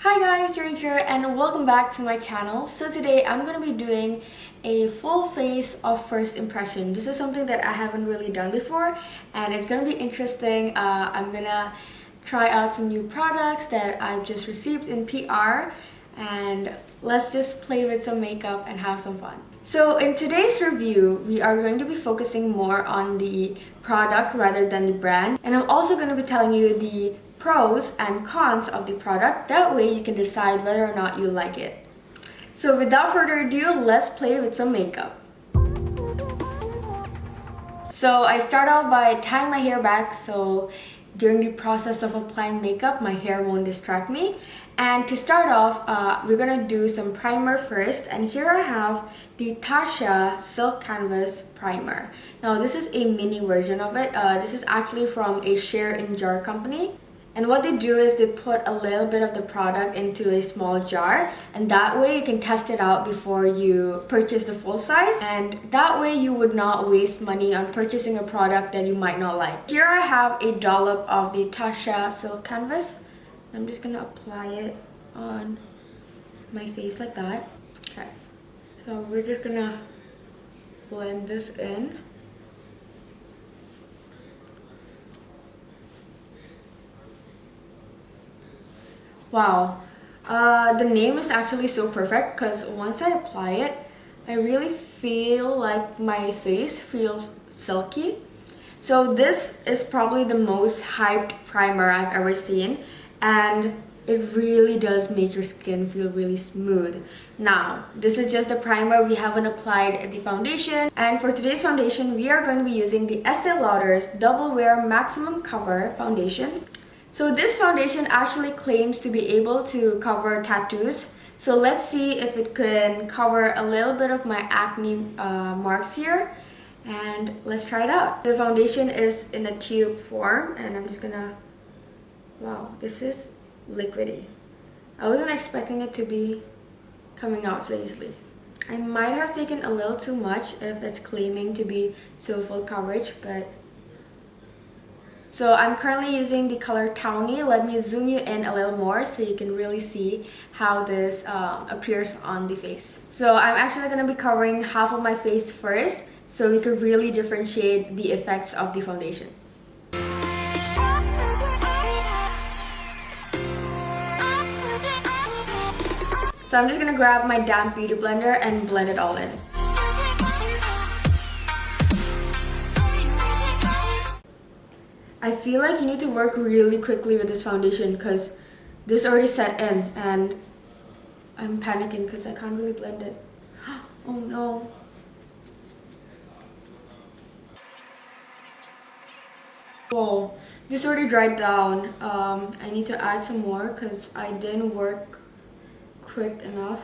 Hi guys, Jharna here and welcome back to my channel. So today I'm going to be doing a full face of first impression. This is something that I haven't really done before and it's going to be interesting. I'm going to try out some new products that I've just received in PR and let's just play with some makeup and have some fun. So in today's review, we are going to be focusing more on the product rather than the brand, and I'm also going to be telling you the pros and cons of the product. That way you can decide whether or not you like it. So without further ado, let's play with some makeup. So I start off by tying my hair back so during the process of applying makeup my hair won't distract me. And to start off, we're gonna do some primer first, and here I have the TATCHA Silk Canvas Primer. Now this is a mini version of it. This is actually from a share in jar company. And what they do is they put a little bit of the product into a small jar, and that way you can test it out before you purchase the full size, and that way you would not waste money on purchasing a product that you might not like. Here I have a dollop of the TATCHA Silk Canvas. I'm just gonna apply it on my face like that. Okay, so we're just gonna blend this in. Wow, the name is actually so perfect because once I apply it, I really feel like my face feels silky. So this is probably the most hyped primer I've ever seen, and it really does make your skin feel really smooth. Now, this is just the primer. We haven't applied the foundation, and for today's foundation, we are going to be using the Estée Lauder's Double Wear Maximum Cover Foundation. So this foundation actually claims to be able to cover tattoos. So let's see if it can cover a little bit of my acne marks here. And let's try it out. The foundation is in a tube form and I'm just gonna... Wow, this is liquidy. I wasn't expecting it to be coming out so easily. I might have taken a little too much if it's claiming to be so full coverage, but... So I'm currently using the color Tawny. Let me zoom you in a little more so you can really see how this appears on the face. So I'm actually going to be covering half of my face first so we could really differentiate the effects of the foundation. So I'm just going to grab my damp beauty blender and blend it all in. I feel like you need to work really quickly with this foundation because this already set in and I'm panicking because I can't really blend it. Oh no. Whoa, this already dried down. I need to add some more because I didn't work quick enough.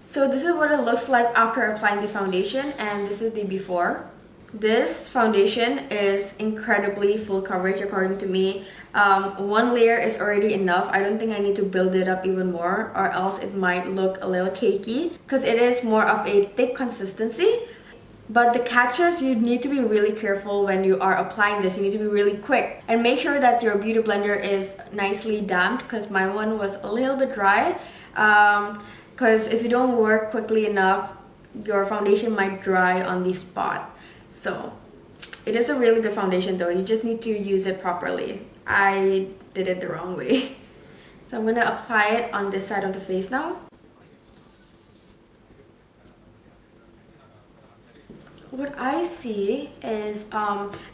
So this is what it looks like after applying the foundation, and this is the before. This foundation is incredibly full coverage according to me. One layer is already enough. I don't think I need to build it up even more or else it might look a little cakey because it is more of a thick consistency. But the catch is you need to be really careful when you are applying this. You need to be really quick and make sure that your beauty blender is nicely damped because my one was a little bit dry. Because if you don't work quickly enough, your foundation might dry on the spot. So it is a really good foundation though. You just need to use it properly. I did it the wrong way. So I'm gonna apply it on this side of the face now. What I see is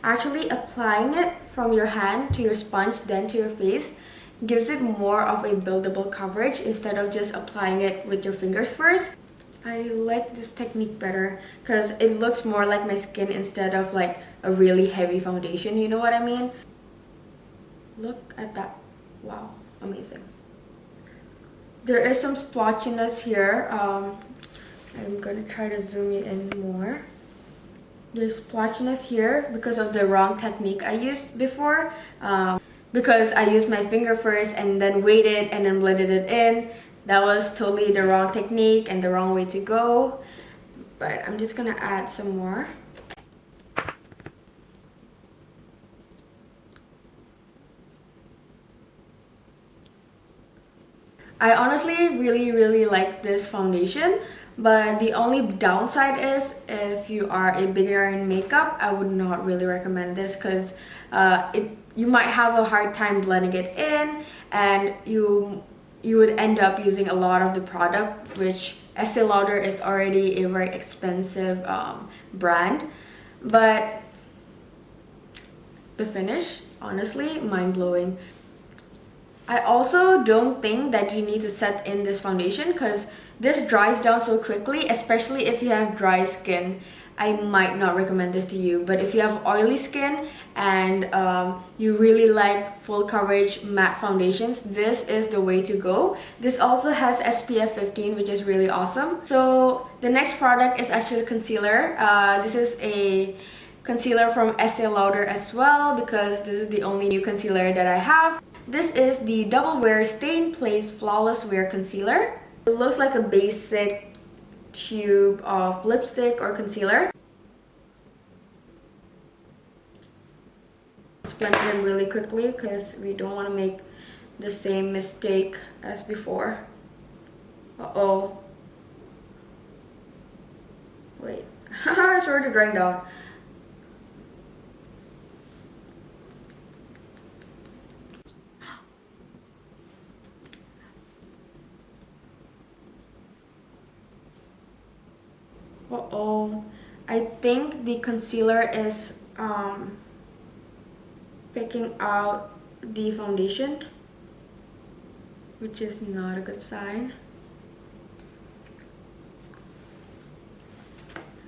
actually applying it from your hand to your sponge then to your face gives it more of a buildable coverage instead of just applying it with your fingers first. I like this technique better because it looks more like my skin instead of like a really heavy foundation, you know what I mean? Look at that. Wow, amazing. There is some splotchiness here. I'm gonna try to zoom you in more. There's splotchiness here because of the wrong technique I used before. Because I used my finger first and then waited and then blended it in. That was totally the wrong technique and the wrong way to go. But I'm just gonna add some more. I honestly really like this foundation, but the only downside is if you are a beginner in makeup, I would not really recommend this because you might have a hard time blending it in, and you would end up using a lot of the product, which Estée Lauder is already a very expensive brand. But the finish, honestly, mind-blowing. I also don't think that you need to set in this foundation because this dries down so quickly, especially if you have dry skin. I might not recommend this to you, but if you have oily skin and you really like full coverage matte foundations, this is the way to go. This also has SPF 15, which is really awesome. So the next product is actually concealer. This is a concealer from Estée Lauder as well because this is the only new concealer that I have. This is the Double Wear Stay in Place Flawless Wear Concealer. It looks like a basic tube of lipstick or concealer. Blend them really quickly because we don't want to make the same mistake as before. Uh-oh. Wait. It's already drying down. Uh-oh. I think the concealer is picking out the foundation, which is not a good sign.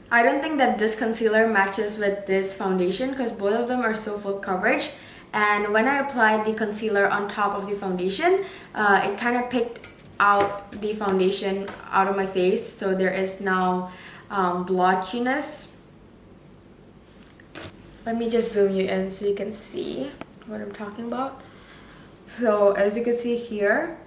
I don't think that this concealer matches with this foundation because both of them are so full coverage, and when I applied the concealer on top of the foundation, it kind of picked out the foundation out of my face, so there is now blotchiness. Let me just zoom you in so you can see what I'm talking about. So as you can see here,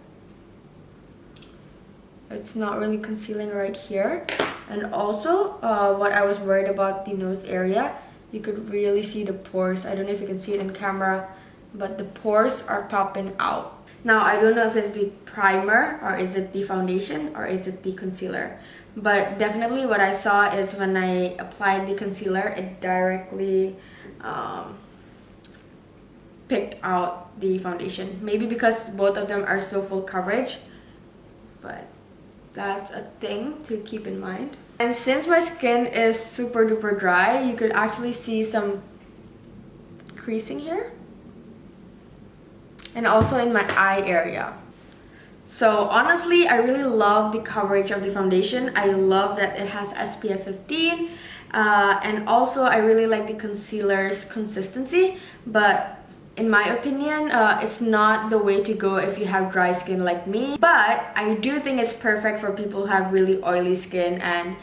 it's not really concealing right here. And also, what I was worried about, the nose area, you could really see the pores. I don't know if you can see it in camera, but the pores are popping out. Now, I don't know if it's the primer, or is it the foundation, or is it the concealer. But definitely what I saw is when I applied the concealer, it directly picked out the foundation. Maybe because both of them are so full coverage, but that's a thing to keep in mind. And since my skin is super duper dry, you could actually see some creasing here and also in my eye area. So honestly, I really love the coverage of the foundation. I love that it has SPF 15, and also I really like the concealer's consistency, but in my opinion, it's not the way to go if you have dry skin like me. But I do think it's perfect for people who have really oily skin and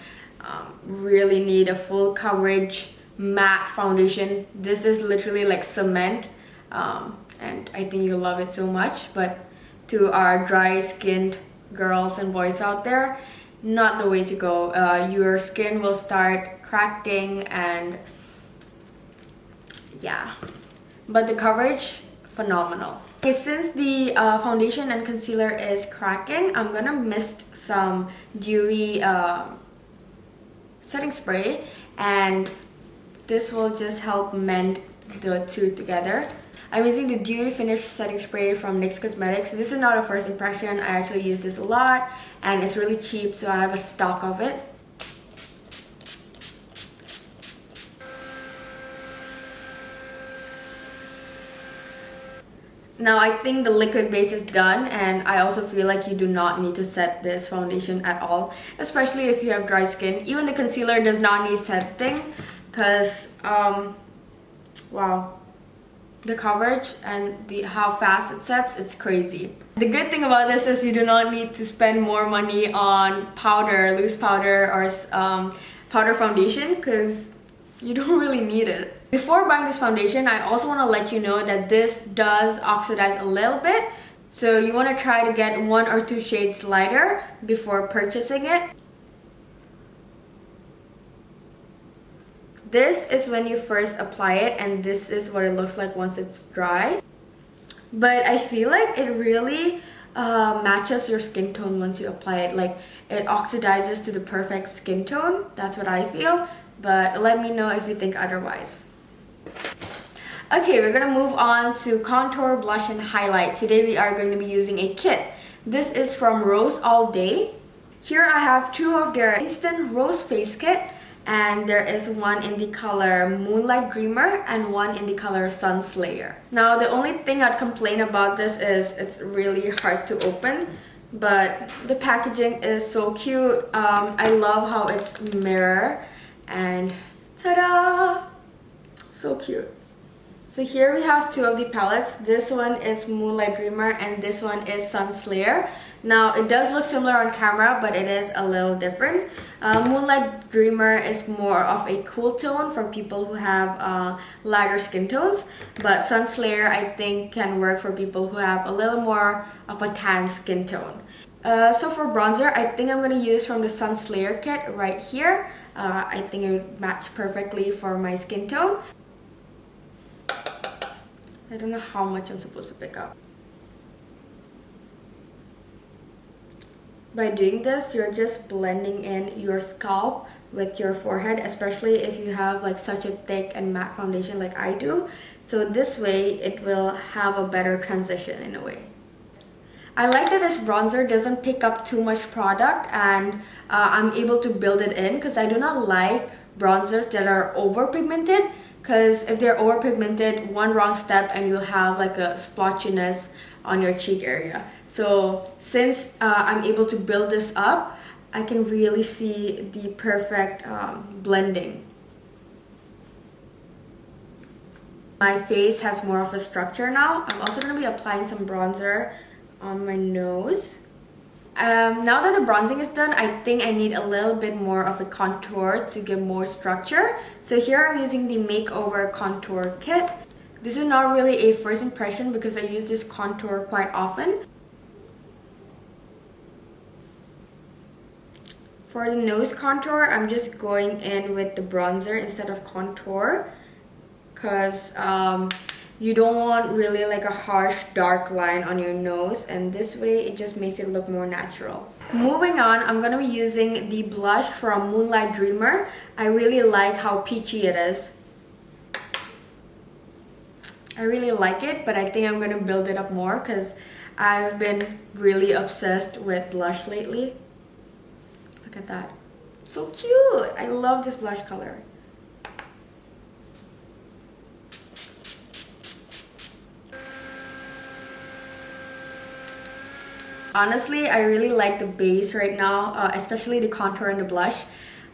really need a full coverage matte foundation. This is literally like cement, and I think you'll love it so much. But to our dry skinned girls and boys out there, not the way to go. Your skin will start cracking and yeah. But the coverage, phenomenal. Okay, since the foundation and concealer is cracking, I'm gonna mist some Dewy setting spray, and this will just help mend the two together. I'm using the Dewy Finish Setting Spray from NYX Cosmetics. This is not a first impression. I actually use this a lot, and it's really cheap, so I have a stock of it. Now I think the liquid base is done, and I also feel like you do not need to set this foundation at all, especially if you have dry skin. Even the concealer does not need setting because wow, the coverage and how fast it sets, it's crazy. The good thing about this is you do not need to spend more money on powder, loose powder, or powder foundation because you don't really need it. Before buying this foundation, I also want to let you know that this does oxidize a little bit, so you want to try to get 1 or 2 shades lighter before purchasing it. This is when you first apply it, and this is what it looks like once it's dry. But I feel like it really matches your skin tone once you apply it. Like, it oxidizes to the perfect skin tone. That's what I feel, but let me know if you think otherwise. Okay, we're gonna move on to contour, blush, and highlight. Today we are going to be using a kit. This is from Rose All Day. Here I have two of their Instant Rose Face Kit, and there is one in the color Moonlight Dreamer and one in the color Sun Slayer. Now, the only thing I'd complain about this is it's really hard to open, but the packaging is so cute. I love how it's mirror, and ta-da! So cute. So here we have two of the palettes. This one is Moonlight Dreamer and this one is Sun Slayer. Now, it does look similar on camera, but it is a little different. Moonlight Dreamer is more of a cool tone for people who have lighter skin tones, but Sun Slayer I think can work for people who have a little more of a tan skin tone. So for bronzer, I think I'm going to use from the Sun Slayer kit right here. I think it would match perfectly for my skin tone. I don't know how much I'm supposed to pick up. By doing this, you're just blending in your scalp with your forehead, especially if you have like such a thick and matte foundation like I do. So this way, it will have a better transition in a way. I like that this bronzer doesn't pick up too much product, and I'm able to build it in because I do not like bronzers that are over pigmented. Because if they're over pigmented, one wrong step and you'll have like a splotchiness on your cheek area. So since I'm able to build this up, I can really see the perfect blending. My face has more of a structure now. I'm also going to be applying some bronzer on my nose. Now that the bronzing is done, I think I need a little bit more of a contour to give more structure. So here I'm using the Makeover Contour Kit. This is not really a first impression because I use this contour quite often. For the nose contour, I'm just going in with the bronzer instead of contour because you don't want really like a harsh dark line on your nose, and this way it just makes it look more natural. Moving on, I'm going to be using the blush from Moonlight Dreamer. I really like how peachy it is. I really like it, but I think I'm going to build it up more because I've been really obsessed with blush lately. Look at that. So cute! I love this blush color. Honestly, I really like the base right now, especially the contour and the blush.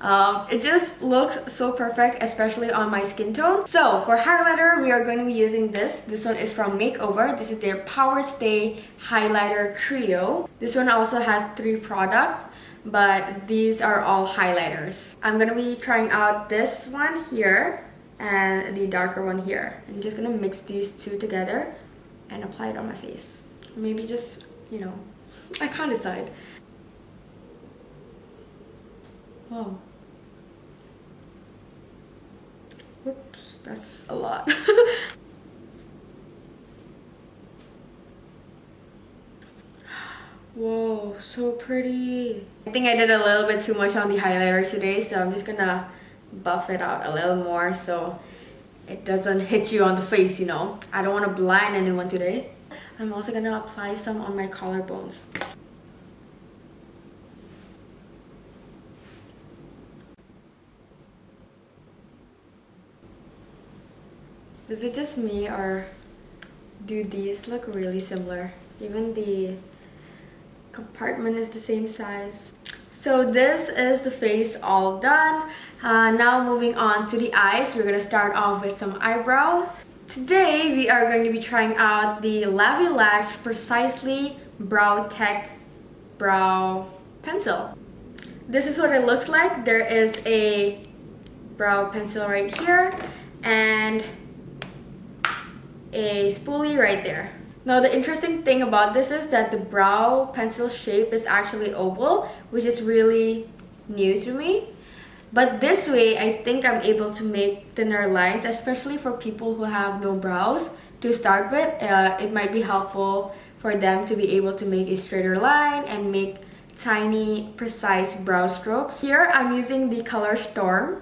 It just looks so perfect, especially on my skin tone. So for highlighter, we are going to be using this. This one is from Makeover. This is their Power Stay Highlighter Trio. This one also has 3 products, but these are all highlighters. I'm going to be trying out this one here and the darker one here. I'm just going to mix these two together and apply it on my face. Maybe just, you know, I can't decide. Wow. Whoops, that's a lot. Whoa, so pretty. I think I did a little bit too much on the highlighter today, so I'm just gonna buff it out a little more so it doesn't hit you on the face, you know. I don't want to blind anyone today. I'm also going to apply some on my collarbones. Is it just me, or do these look really similar? Even the compartment is the same size. So this is the face all done. Now moving on to the eyes. We're going to start off with some eyebrows. Today we are going to be trying out the LAVIE Lash Precisely Brow Tech Brow Pencil. This is what it looks like. There is a brow pencil right here and a spoolie right there. Now the interesting thing about this is that the brow pencil shape is actually oval, which is really new to me. But this way, I think I'm able to make thinner lines, especially for people who have no brows to start with. It might be helpful for them to be able to make a straighter line and make tiny, precise brow strokes. Here, I'm using the color Storm.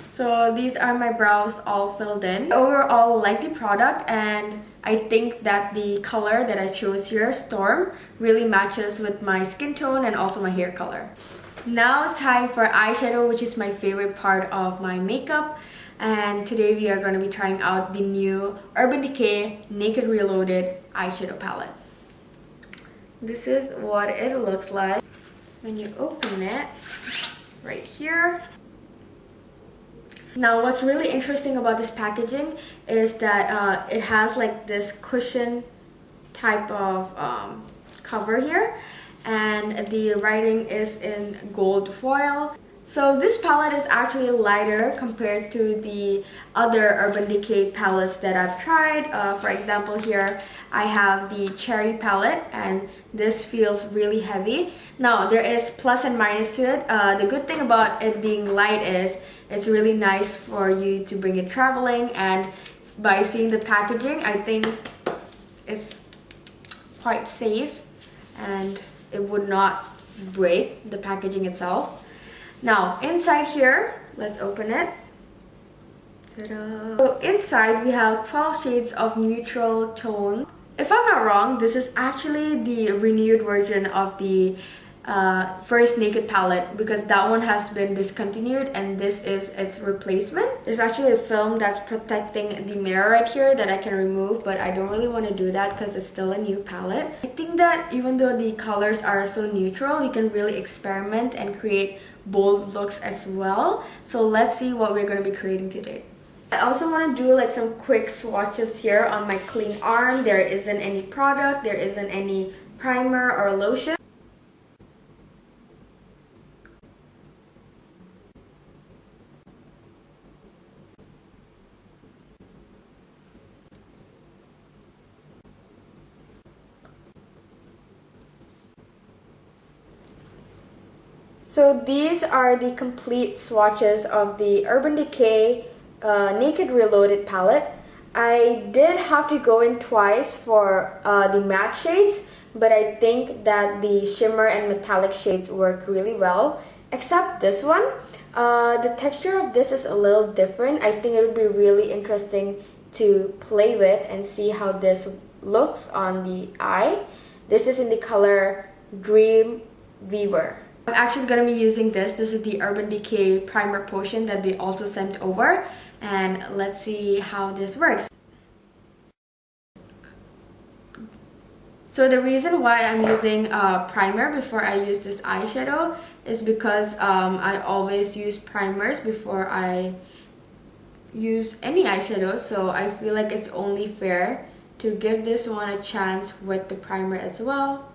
So these are my brows all filled in. Overall, like the product, and I think that the color that I chose here, Storm, really matches with my skin tone and also my hair color. Now time for eyeshadow, which is my favorite part of my makeup. And today we are going to be trying out the new Urban Decay Naked Reloaded eyeshadow palette. This is what it looks like when you open it right here. Now what's really interesting about this packaging is that it has like this cushion type of cover here, and the writing is in gold foil. So this palette is actually lighter compared to the other Urban Decay palettes that I've tried. For example, here I have the Cherry palette, and this feels really heavy. Now there is plus and minus to it. The good thing about it being light is it's really nice for you to bring it traveling, and by seeing the packaging, I think it's quite safe and it would not break the packaging itself. Now inside here, let's open it. Ta-da. So inside we have 12 shades of neutral tone. If I'm not wrong, this is actually the renewed version of the first Naked palette, because that one has been discontinued and this is its replacement. There's actually a film that's protecting the mirror right here that I can remove, but I don't really want to do that because it's still a new palette. I think that even though the colors are so neutral, you can really experiment and create bold looks as well. So let's see what we're going to be creating today. I also want to do like some quick swatches here on my clean arm. There isn't any product, there isn't any primer or lotion. So these are the complete swatches of the Urban Decay Naked Reloaded palette. I did have to go in twice for the matte shades, but I think that the shimmer and metallic shades work really well, except this one. The texture of this is a little different. I think it would be really interesting to play with and see how this looks on the eye. This is in the color Dream Weaver. I'm actually going to be using this. This is the Urban Decay primer potion that they also sent over, and let's see how this works. So the reason why I'm using primer before I use this eyeshadow is because I always use primers before I use any eyeshadow, so I feel like it's only fair to give this one a chance with the primer as well.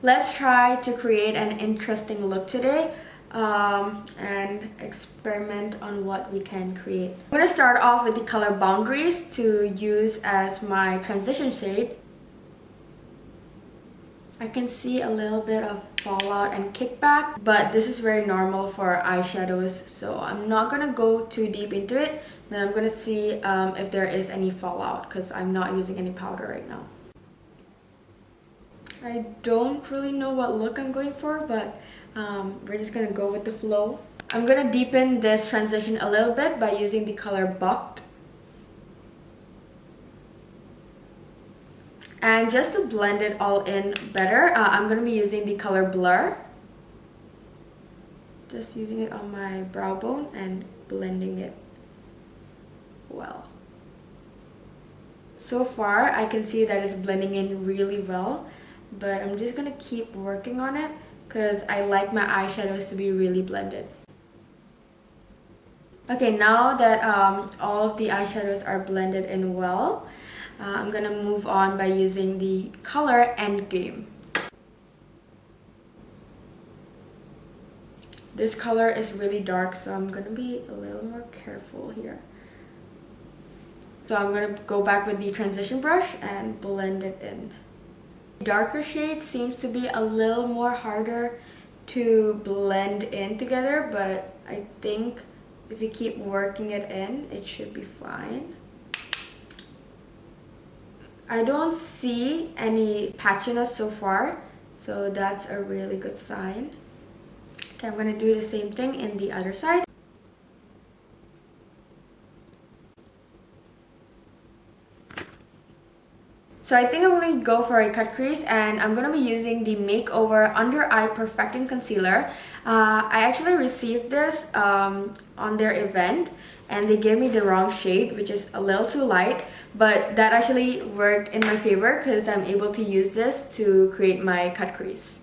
Let's try to create an interesting look today and experiment on what we can create. I'm going to start off with the color Boundaries to use as my transition shade. I can see a little bit of fallout and kickback, but this is very normal for eyeshadows, so I'm not going to go too deep into it, but I'm going to see if there is any fallout because I'm not using any powder right now. I don't really know what look I'm going for, but we're just gonna go with the flow. I'm gonna deepen this transition a little bit by using the color Bucked. And just to blend it all in better, I'm gonna be using the color Blur. Just using it on my brow bone and blending it well. So far, I can see that it's blending in really well, but I'm just gonna keep working on it because I like my eyeshadows to be really blended. Okay, now that all of the eyeshadows are blended in well, I'm gonna move on by using the color Endgame. This color is really dark, so I'm gonna be a little more careful here. So I'm gonna go back with the transition brush and blend it in. Darker shade seems to be a little more harder to blend in together, but I think if you keep working it in, it should be fine. I don't see any patchiness so far, so that's a really good sign. Okay, I'm gonna do the same thing in the other side. So I think I'm going to go for a cut crease, and I'm going to be using the Makeover Under Eye Perfecting Concealer. I actually received this on their event, and they gave me the wrong shade, which is a little too light, but that actually worked in my favor because I'm able to use this to create my cut crease.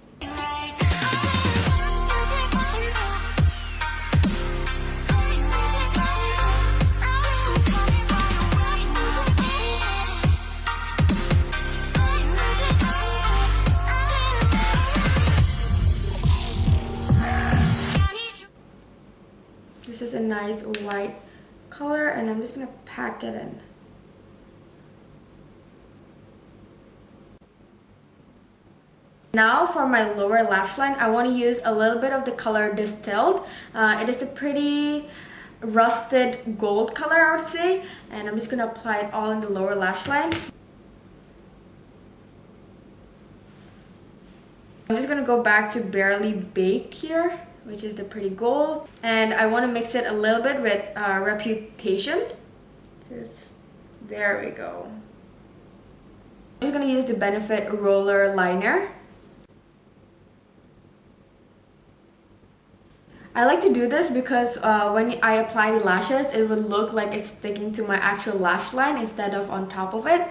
This is a nice white color, and I'm just going to pack it in. Now for my lower lash line, I want to use a little bit of the color Distilled. It is a pretty rusted gold color, I would say, and I'm just going to apply it all in the lower lash line. I'm just going to go back to Barely Baked here, which is the pretty gold, and I want to mix it a little bit with Reputation. There we go. I'm just going to use the Benefit Roller Liner. I like to do this because when I apply the lashes, it would look like it's sticking to my actual lash line instead of on top of it.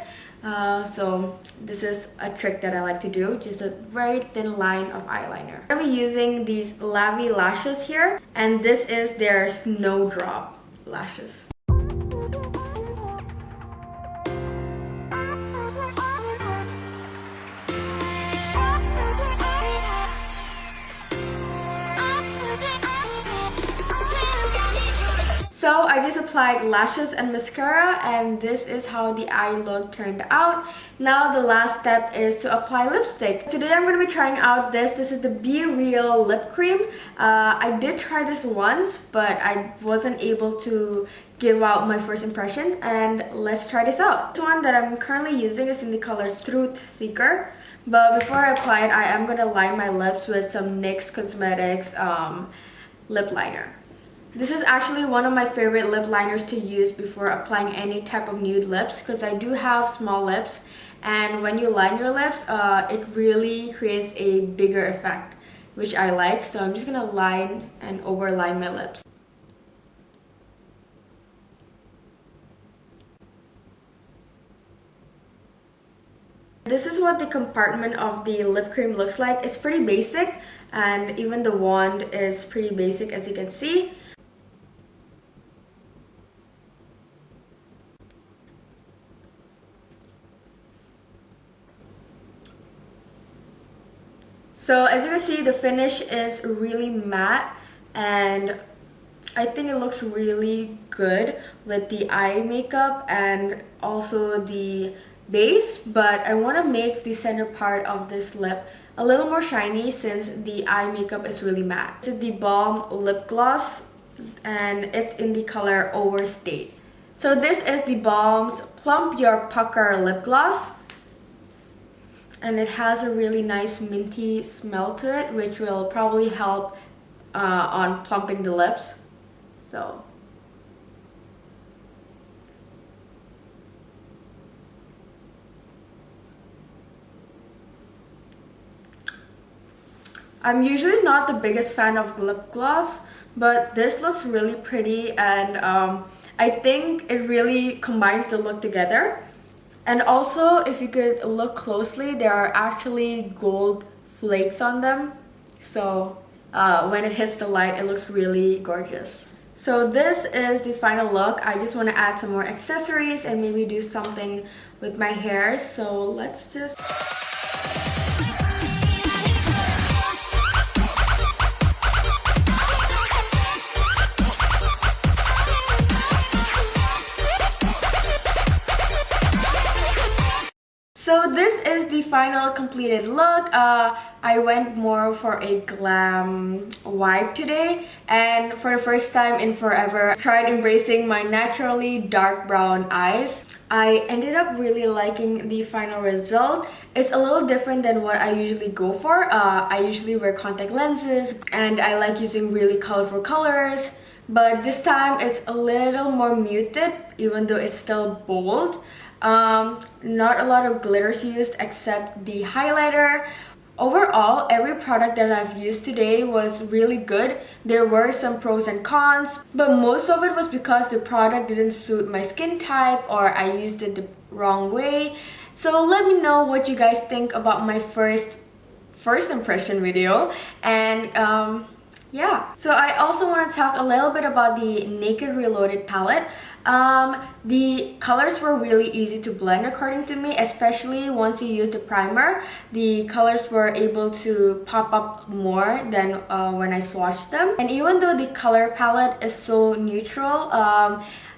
So this is a trick that I like to do, just a very thin line of eyeliner. I'm going to be using these LAVIE lashes here, and this is their Snowdrop lashes. So I just applied lashes and mascara, and this is how the eye look turned out. Now the last step is to apply lipstick. Today I'm going to be trying out this. This is the Be Real lip cream. I did try this once, but I wasn't able to give out my first impression, and let's try this out. This one that I'm currently using is in the color Truth Seeker. But before I apply it, I am going to line my lips with some NYX Cosmetics lip liner. This is actually one of my favorite lip liners to use before applying any type of nude lips, because I do have small lips, and when you line your lips, it really creates a bigger effect, which I like. So I'm just gonna line and overline my lips. This is what the compartment of the lip cream looks like. It's pretty basic, and even the wand is pretty basic, as you can see. So as you can see, the finish is really matte, and I think it looks really good with the eye makeup and also the base, but I want to make the center part of this lip a little more shiny since the eye makeup is really matte. This is the Balm Lip Gloss, and it's in the color Overstate. So this is the Balm's Plump Your Pucker Lip Gloss. And it has a really nice minty smell to it, which will probably help on plumping the lips. So I'm usually not the biggest fan of lip gloss, but this looks really pretty, and I think it really combines the look together. And also, if you could look closely, there are actually gold flakes on them. So when it hits the light, it looks really gorgeous. So this is the final look. I just want to add some more accessories and maybe do something with my hair. So let's just... So this is the final completed look. I went more for a glam vibe today, and for the first time in forever, tried embracing my naturally dark brown eyes. I ended up really liking the final result. It's a little different than what I usually go for. I usually wear contact lenses and I like using really colorful colors, but this time it's a little more muted even though it's still bold. Not a lot of glitters used except the highlighter. Overall, every product that I've used today was really good. There were some pros and cons, but most of it was because the product didn't suit my skin type or I used it the wrong way. So let me know what you guys think about my first impression video. And yeah, so I also want to talk a little bit about the Naked Reloaded palette. The colors were really easy to blend according to me, especially once you use the primer. The colors were able to pop up more than when I swatched them. And even though the color palette is so neutral,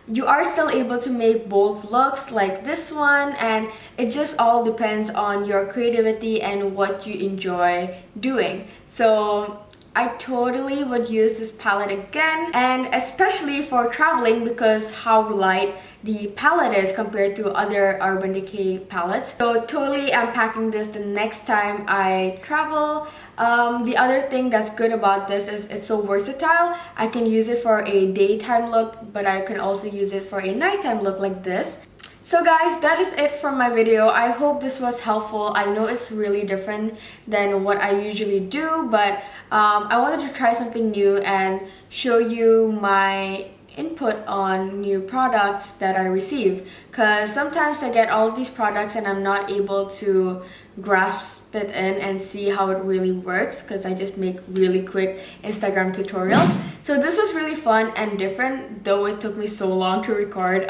you are still able to make bold looks like this one, and it just all depends on your creativity and what you enjoy doing. So I totally would use this palette again, and especially for traveling because how light the palette is compared to other Urban Decay palettes. So totally I'm packing this the next time I travel. The other thing that's good about this is it's so versatile. I can use it for a daytime look, but I can also use it for a nighttime look like this. So guys, that is it for my video. I hope this was helpful. I know it's really different than what I usually do, but I wanted to try something new and show you my input on new products that I receive, because sometimes I get all of these products and I'm not able to grasp it in and see how it really works because I just make really quick Instagram tutorials. So this was really fun and different, though it took me so long to record.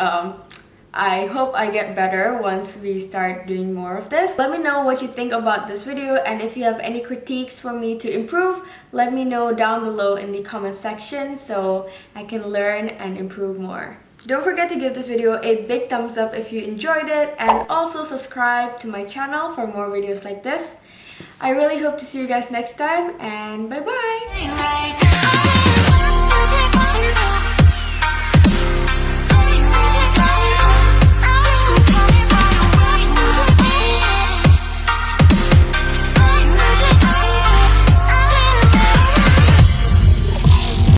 I hope I get better once we start doing more of this. Let me know what you think about this video, and if you have any critiques for me to improve, let me know down below in the comment section so I can learn and improve more. Don't forget to give this video a big thumbs up if you enjoyed it, and also subscribe to my channel for more videos like this. I really hope to see you guys next time, and bye bye!